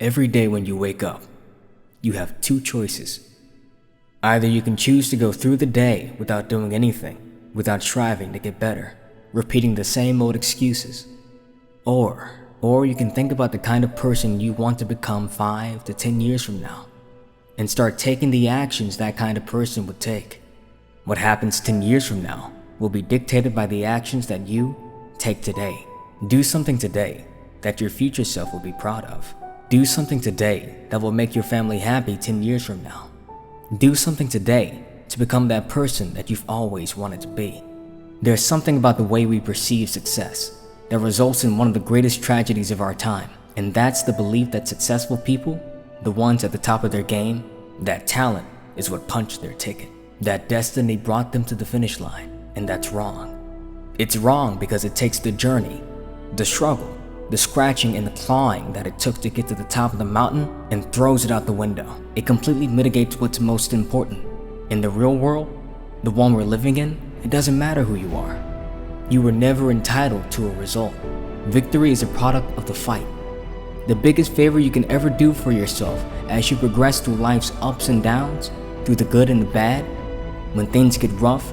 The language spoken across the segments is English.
Every day when you wake up, you have two choices. Either you can choose to go through the day without doing anything, without striving to get better, repeating the same old excuses. Or you can think about the kind of person you want to become 5 to 10 years from now, and start taking the actions that kind of person would take. What happens 10 years from now will be dictated by the actions that you take today. Do something today that your future self will be proud of. Do something today that will make your family happy 10 years from now. Do something today to become that person that you've always wanted to be. There's something about the way we perceive success that results in one of the greatest tragedies of our time, and that's the belief that successful people, the ones at the top of their game, that talent is what punched their ticket, that destiny brought them to the finish line, and that's wrong. It's wrong because it takes the journey, the struggle, the scratching and the clawing that it took to get to the top of the mountain and throws it out the window. It completely mitigates what's most important. In the real world, the one we're living in, it doesn't matter who you are. You were never entitled to a result. Victory is a product of the fight. The biggest favor you can ever do for yourself as you progress through life's ups and downs, through the good and the bad, when things get rough,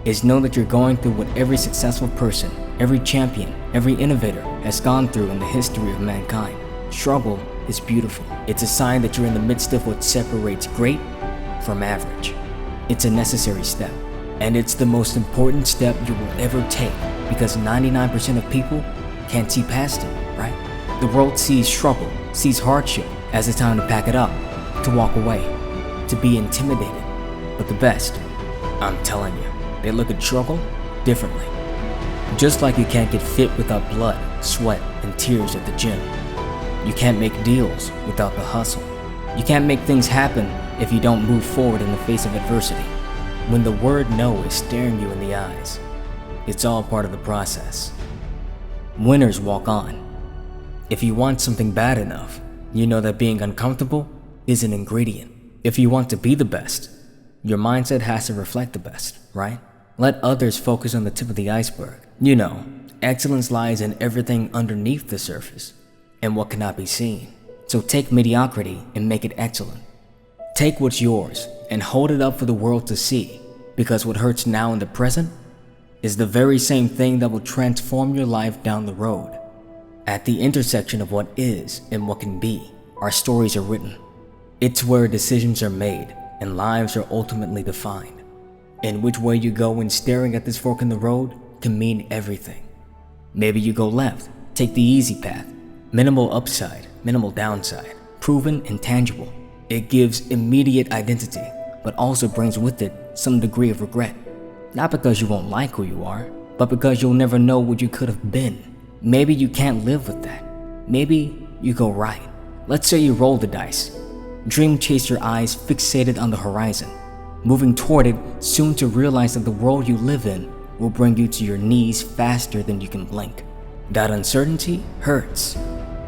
is know that you're going through what every successful person, every champion, every innovator has gone through in the history of mankind. Struggle is beautiful. It's a sign that you're in the midst of what separates great from average. It's a necessary step, and it's the most important step you will ever take because 99% of people can't see past it, right? The world sees struggle, sees hardship as a time to pack it up, to walk away, to be intimidated. But the best, I'm telling you, they look at struggle differently. Just like you can't get fit without blood, sweat, and tears at the gym. You can't make deals without the hustle. You can't make things happen if you don't move forward in the face of adversity. When the word no is staring you in the eyes, it's all part of the process. Winners walk on. If you want something bad enough, you know that being uncomfortable is an ingredient. If you want to be the best, your mindset has to reflect the best, right? Let others focus on the tip of the iceberg. You know, excellence lies in everything underneath the surface and what cannot be seen. So take mediocrity and make it excellent. Take what's yours and hold it up for the world to see, because what hurts now in the present is the very same thing that will transform your life down the road. At the intersection of what is and what can be, our stories are written. It's where decisions are made and lives are ultimately defined. And which way you go when staring at this fork in the road can mean everything. Maybe you go left, take the easy path, minimal upside, minimal downside, proven and tangible. It gives immediate identity, but also brings with it some degree of regret. Not because you won't like who you are, but because you'll never know what you could have been. Maybe you can't live with that. Maybe you go right. Let's say you roll the dice. Dream chase your eyes fixated on the horizon, moving toward it soon to realize that the world you live in will bring you to your knees faster than you can blink. That uncertainty hurts.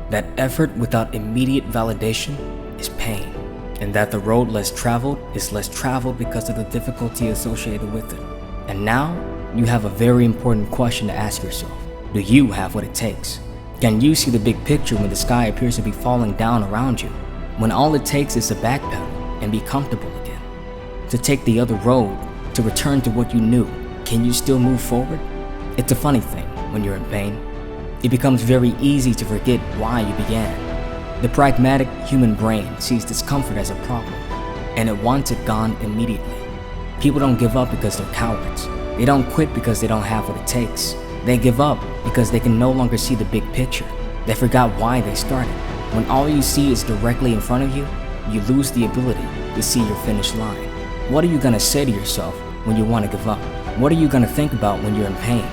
That effort without immediate validation is pain. And that the road less traveled is less traveled because of the difficulty associated with it. And now, you have a very important question to ask yourself. Do you have what it takes? Can you see the big picture when the sky appears to be falling down around you? When all it takes is to backpedal and be comfortable again? To take the other road, to return to what you knew, can you still move forward? It's a funny thing when you're in pain. It becomes very easy to forget why you began. The pragmatic human brain sees discomfort as a problem, and it wants it gone immediately. People don't give up because they're cowards. They don't quit because they don't have what it takes. They give up because they can no longer see the big picture. They forgot why they started. When all you see is directly in front of you, you lose the ability to see your finish line. What are you gonna say to yourself when you want to give up? What are you gonna think about when you're in pain?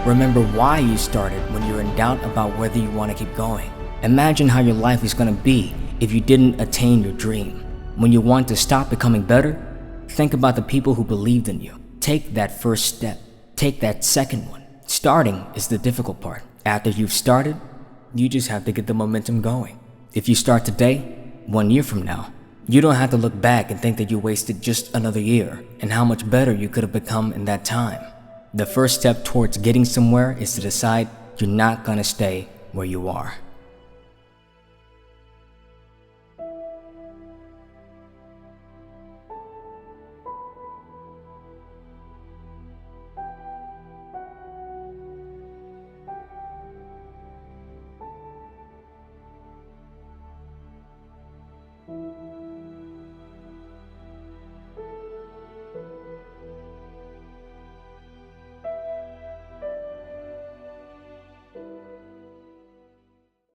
Remember why you started when you're in doubt about whether you want to keep going. Imagine how your life is gonna be if you didn't attain your dream. When you want to stop becoming better, think about the people who believed in you. Take that first step. Take that second one. Starting is the difficult part. After you've started, you just have to get the momentum going. If you start today, 1 year from now, you don't have to look back and think that you wasted just another year and how much better you could have become in that time. The first step towards getting somewhere is to decide you're not gonna stay where you are.